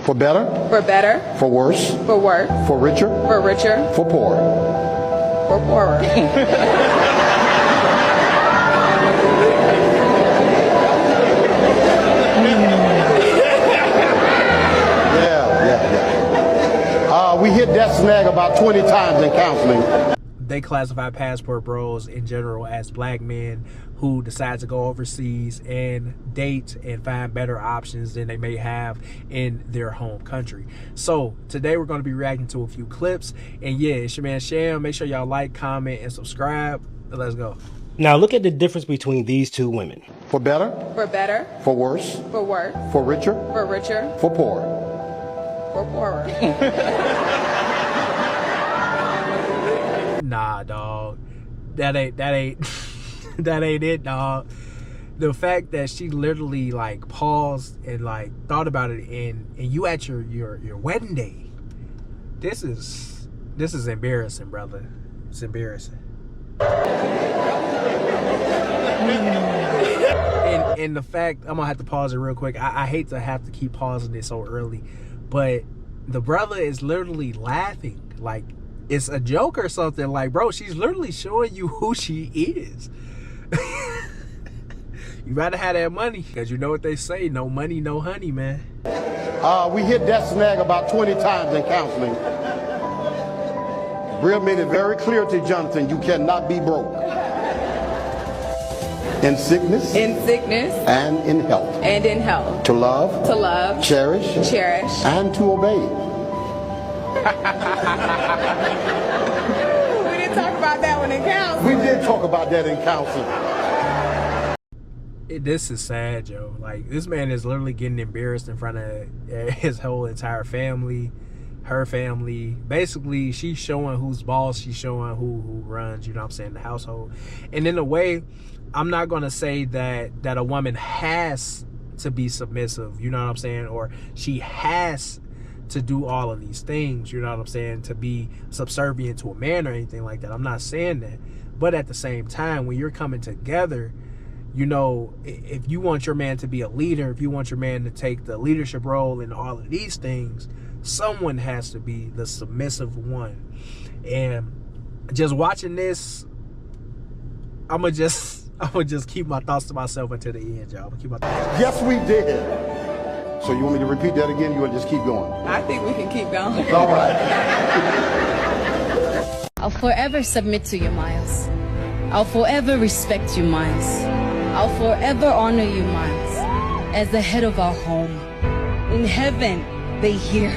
For better. For better. For worse. For worse. For richer. For richer. For poorer. For poorer. We hit that snag about 20 times in counseling. They classify passport bros in general as black men who decide to go overseas and date and find better options than they may have in their home country. So today we're going to be reacting to a few clips, and yeah, it's your man Sham. Make sure y'all like, comment, and subscribe. Let's go. Now look at the difference between these two women. For better. For better. For worse. For worse. For richer. For richer. For poorer. For poorer. Nah, dog. That ain't that ain't it, dog. The fact that she literally like paused and like thought about it, and you at your wedding day. This is embarrassing, brother. It's embarrassing. And the fact, I'm gonna have to pause it real quick. I hate to have to keep pausing it so early, but the brother is literally laughing like it's a joke or something. Like, bro, she's literally showing you who she is. You gotta have that money, because you know what they say, no money, no honey, man. We hit that snag about 20 times in counseling. Brill made it very clear to Jonathan, you cannot be broke. In sickness. In sickness. And in health. And in health. To love. To love. Cherish. Cherish. And to obey. We didn't talk about that one in counseling. We did talk about that in counseling. This is sad, Joe. Like, this man is literally getting embarrassed in front of his whole entire family, her family. Basically, she's showing who's boss. She's showing who runs, you know what I'm saying, the household. And in a way, I'm not going to say that a woman has to be submissive, you know what I'm saying, or she has to do all of these things, you know what I'm saying, to be subservient to a man or anything like that. I'm not saying that. But at the same time, when you're coming together, you know, if you want your man to be a leader, if you want your man to take the leadership role in all of these things, someone has to be the submissive one. And just watching this, I'm gonna just keep my thoughts to myself until the end, y'all. I'm gonna keep my thoughts. Yes, we did. So you want me to repeat that again? You want to just keep going? I think we can keep going. All right. I'll forever submit to you, Miles. I'll forever respect you, Miles. I'll forever honor you, Miles, as the head of our home. In heaven, they hear.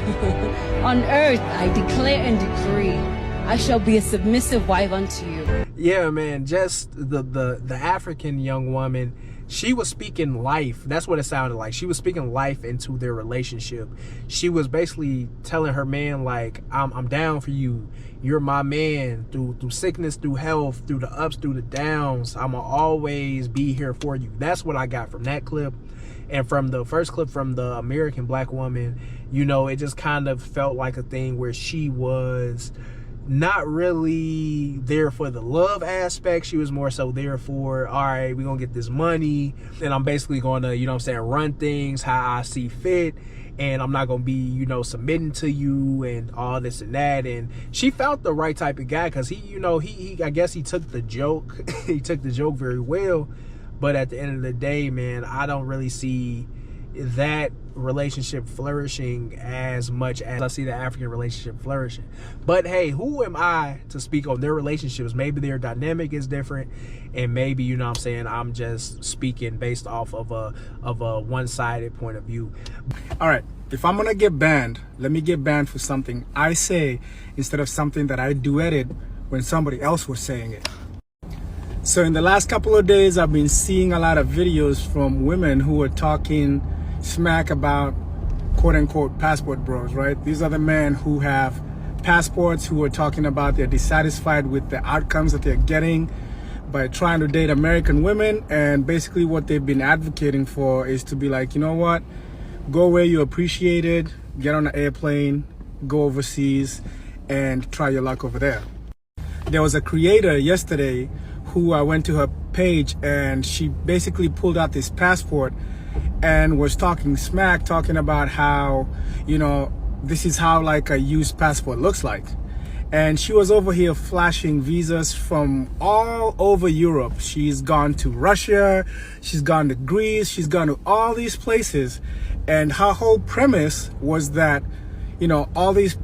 On earth, I declare and decree, I shall be a submissive wife unto you. Yeah, man, just the African young woman, she was speaking life. That's what it sounded like. She was speaking life into their relationship. She was basically telling her man, like, I'm down for you. You're my man through sickness, through health, through the ups, through the downs. I'ma always be here for you. That's what I got from that clip. And from the first clip from the American black woman, you know, it just kind of felt like a thing where she was not really there for the love aspect. She was more so there for, all right, we're gonna get this money, and I'm basically gonna, you know what I'm saying, run things how I see fit, and I'm not gonna be, you know, submitting to you and all this and that. And she found the right type of guy, because he, you know, he I guess he took the joke he took the joke very well. But at the end of the day, man, I don't really see that relationship flourishing as much as I see the African relationship flourishing. But hey, who am I to speak on their relationships? Maybe their dynamic is different, and maybe, you know what I'm saying, I'm just speaking based off of a one-sided point of view. All right, if I'm gonna get banned, let me get banned for something I say instead of something that I duetted when somebody else was saying it. So in the last couple of days, I've been seeing a lot of videos from women who are talking smack about quote-unquote passport bros, right? These are the men who have passports, who are talking about they're dissatisfied with the outcomes that they're getting by trying to date American women. And basically what they've been advocating for is to be like, you know what, go where you're appreciated, get on an airplane, go overseas, and try your luck over there. There was a creator yesterday who I went to her page, and she basically pulled out this passport, and was talking smack, talking about how, you know, this is how like a used passport looks like. And she was over here flashing visas from all over Europe. She's gone to Russia, she's gone to Greece, she's gone to all these places. And her whole premise was that, you know, all these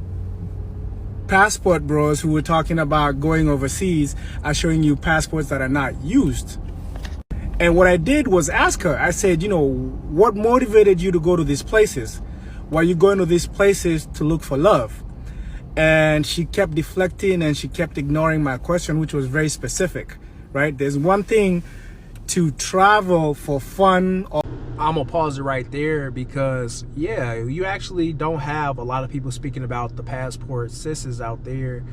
passport bros who were talking about going overseas are showing you passports that are not used. And what I did was ask her, I said, you know, what motivated you to go to these places? Were you going to these places to look for love? And she kept deflecting and she kept ignoring my question, which was very specific, right? There's one thing to travel for fun. I'm gonna pause it right there because, yeah, you actually don't have a lot of people speaking about the passport sisses out there.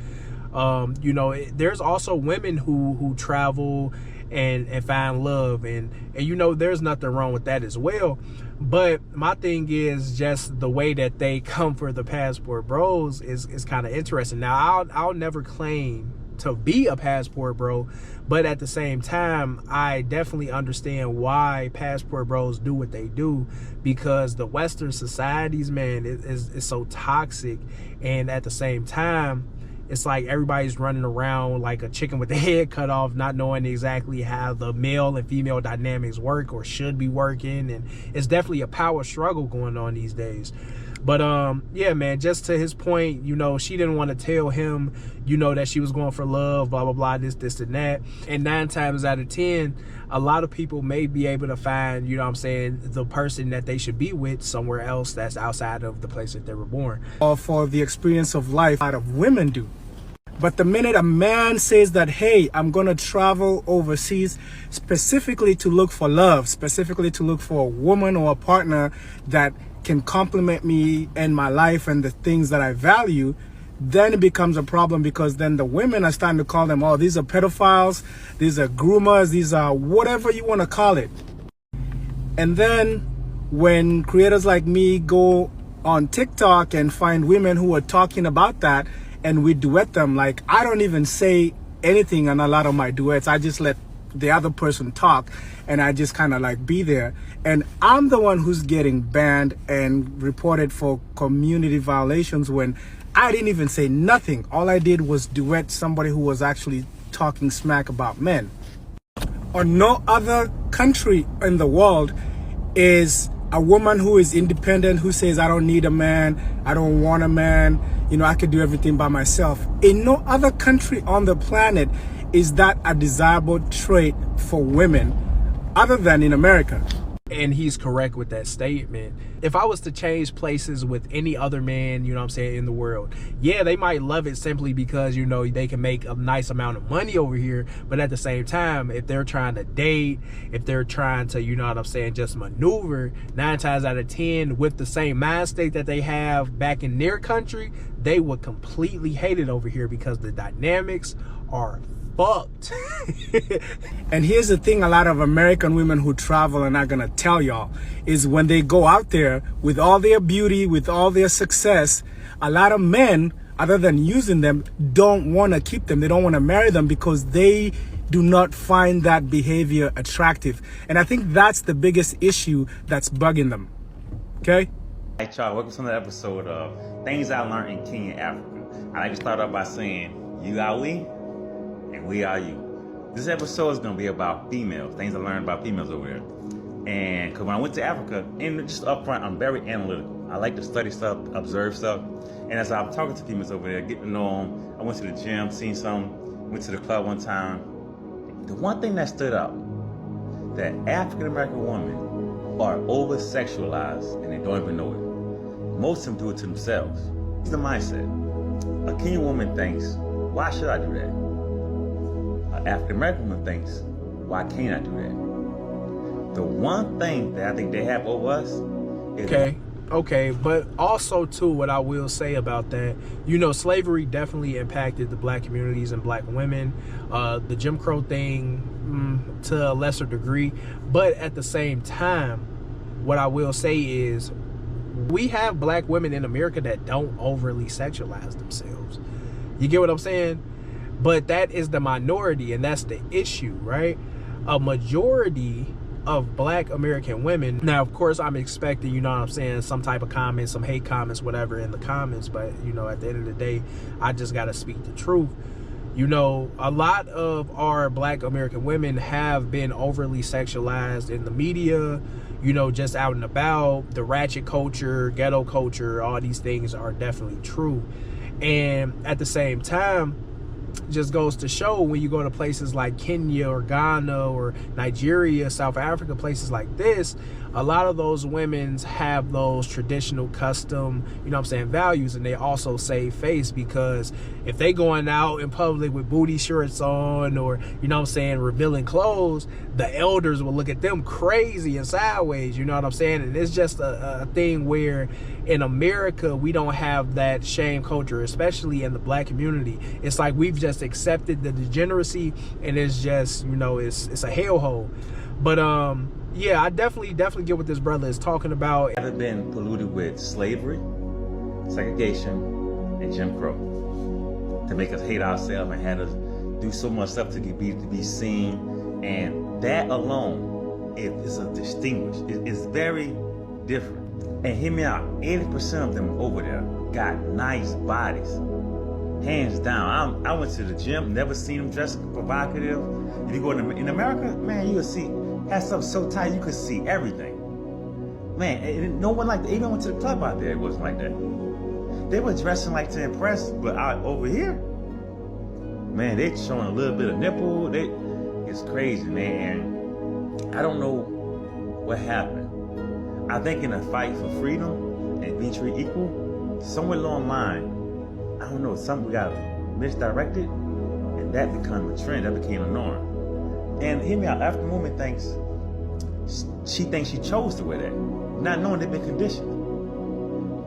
You know, there's also women who travel and find love, and you know, there's nothing wrong with that as well. But my thing is just the way that they come for the passport bros is kind of interesting. Now, I'll never claim to be a passport bro, but at the same time, I definitely understand why passport bros do what they do, because the Western societies, man, is so toxic. And at the same time, it's like everybody's running around like a chicken with the head cut off, not knowing exactly how the male and female dynamics work or should be working. And it's definitely a power struggle going on these days. But yeah, man, just to his point, you know, she didn't want to tell him, you know, that she was going for love, blah, blah, blah, this, and that. And 9 times out of 10, a lot of people may be able to find, you know what I'm saying, the person that they should be with somewhere else that's outside of the place that they were born. Or for the experience of life a lot of women do. But the minute a man says that, hey, I'm going to travel overseas specifically to look for love, specifically to look for a woman or a partner that can complement me and my life and the things that I value, then it becomes a problem, because then the women are starting to call them, oh, these are pedophiles, these are groomers, these are whatever you want to call it. And then when creators like me go on TikTok and find women who are talking about that, and we duet them, like, I don't even say anything on a lot of my duets. I just let the other person talk, and I just kind of like be there. And I'm the one who's getting banned and reported for community violations when I didn't even say nothing. All I did was duet somebody who was actually talking smack about men. Or no other country in the world is a woman who is independent, who says, I don't need a man, I don't want a man, you know, I could do everything by myself. In no other country on the planet is that a desirable trait for women other than in America. And he's correct with that statement. If I was to change places with any other man, you know what I'm saying, in the world, yeah, they might love it simply because, you know, they can make a nice amount of money over here. But at the same time, if they're trying to date, if they're trying to, you know what I'm saying, just maneuver, 9 times out of 10 with the same mind state that they have back in their country, they would completely hate it over here because the dynamics are fucked. And here's the thing, a lot of American women who travel and are gonna tell y'all is when they go out there with all their beauty, with all their success, a lot of men, other than using them, don't want to keep them. They don't want to marry them because they do not find that behavior attractive. And I think that's the biggest issue that's bugging them. Okay? Hey y'all, welcome to another episode of Things I Learned in Kenya, Africa. I like to start off by saying, you are we, and we are you. This episode is going to be about females, things I learned about females over there. And because when I went to Africa, and just up front, I'm very analytical. I like to study stuff, observe stuff. And as I'm talking to females over there, getting to know them, I went to the gym, seen some, went to the club one time. The one thing that stood out, that African-American women are over-sexualized and they don't even know it. Most of them do it to themselves. It's the mindset. A Kenyan woman thinks, why should I do that? An African-American woman thinks, why can't I do that? The one thing that I think they have over us is... Okay, but also too, what I will say about that, you know, slavery definitely impacted the black communities and black women, the Jim Crow thing to a lesser degree, but at the same time, what I will say is we have black women in America that don't overly sexualize themselves. You get what I'm saying? But that is the minority, and that's the issue, right? A majority of black American women. Now, of course, I'm expecting, you know what I'm saying, some type of comments, some hate comments, whatever in the comments. But, you know, at the end of the day, I just got to speak the truth. You know, a lot of our black American women have been overly sexualized in the media, you know, just out and about. The ratchet culture, ghetto culture, all these things are definitely true. And at the same time, just goes to show when you go to places like Kenya or Ghana or Nigeria, South Africa, places like this, a lot of those women have those traditional custom, you know what I'm saying, values, and they also save face, because if they going out in public with booty shorts on, or, you know what I'm saying, revealing clothes, the elders will look at them crazy and sideways, you know what I'm saying? And it's just a thing where in America, we don't have that shame culture, especially in the black community. It's like we've just accepted the degeneracy, and it's just, you know, it's a hellhole. But yeah, I definitely get what this brother is talking about. Haven't been polluted with slavery, segregation, and Jim Crow to make us hate ourselves and had us do so much stuff to be seen, and that alone is a distinguished. It's very different. And hear me out, 80% of them over there got nice bodies, hands down. I went to the gym, never seen them dressed provocative. If you go in America, man, you will see. Had stuff so tight you could see everything. Man, no one like that. Even went to the club out there, it wasn't like that. They were dressing like to impress, but out over here, man, they showing a little bit of nipple. It's crazy, man. And I don't know what happened. I think in a fight for freedom and being treated equal, somewhere along the line, I don't know, something got misdirected, and that became a trend. That became a norm. And hear me out, African woman thinks she chose to wear that, not knowing they've been conditioned.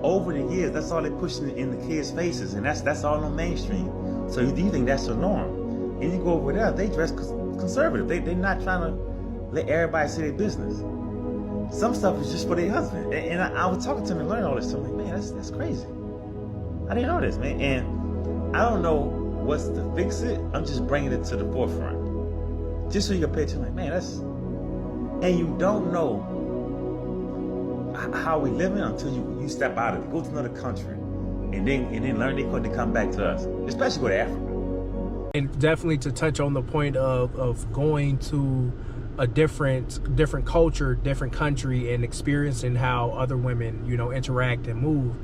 Over the years, that's all they're pushing in the kids' faces, and that's all on mainstream. So you think that's the norm. And you go over there, they dress conservative. They're not trying to let everybody say their business. Some stuff is just for their husband. And I was talking to him and learning all this, so I'm like, man, that's crazy. I didn't know this, man. And I don't know what's to fix it. I'm just bringing it to the forefront. Just so you can pay attention, like, man, that's, and you don't know how we living until you step out of it, go to another country, and then learn they couldn't come back to us, especially go to Africa. And definitely to touch on the point of going to a different culture, different country, and experiencing how other women, you know, interact and move.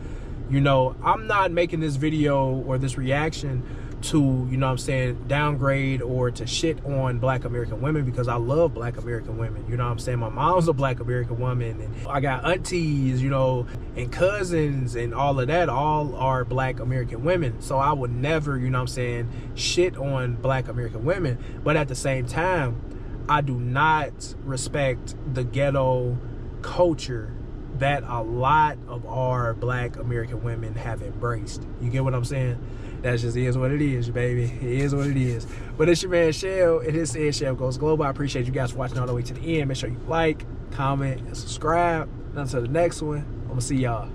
You know, I'm not making this video or this reaction to, you know what I'm saying, downgrade or to shit on black American women, because I love black American women. You know what I'm saying? My mom's a black American woman, and I got aunties, you know, and cousins and all of that, all are black American women. So I would never, you know what I'm saying, shit on black American women. But at the same time, I do not respect the ghetto culture that a lot of our black American women have embraced. You get what I'm saying? That just is what it is, baby. It is what it is. But it's your man, Shell, and this is Shell Goes Global. I appreciate you guys for watching all the way to the end. Make sure you like, comment, and subscribe. Until the next one, I'm going to see y'all.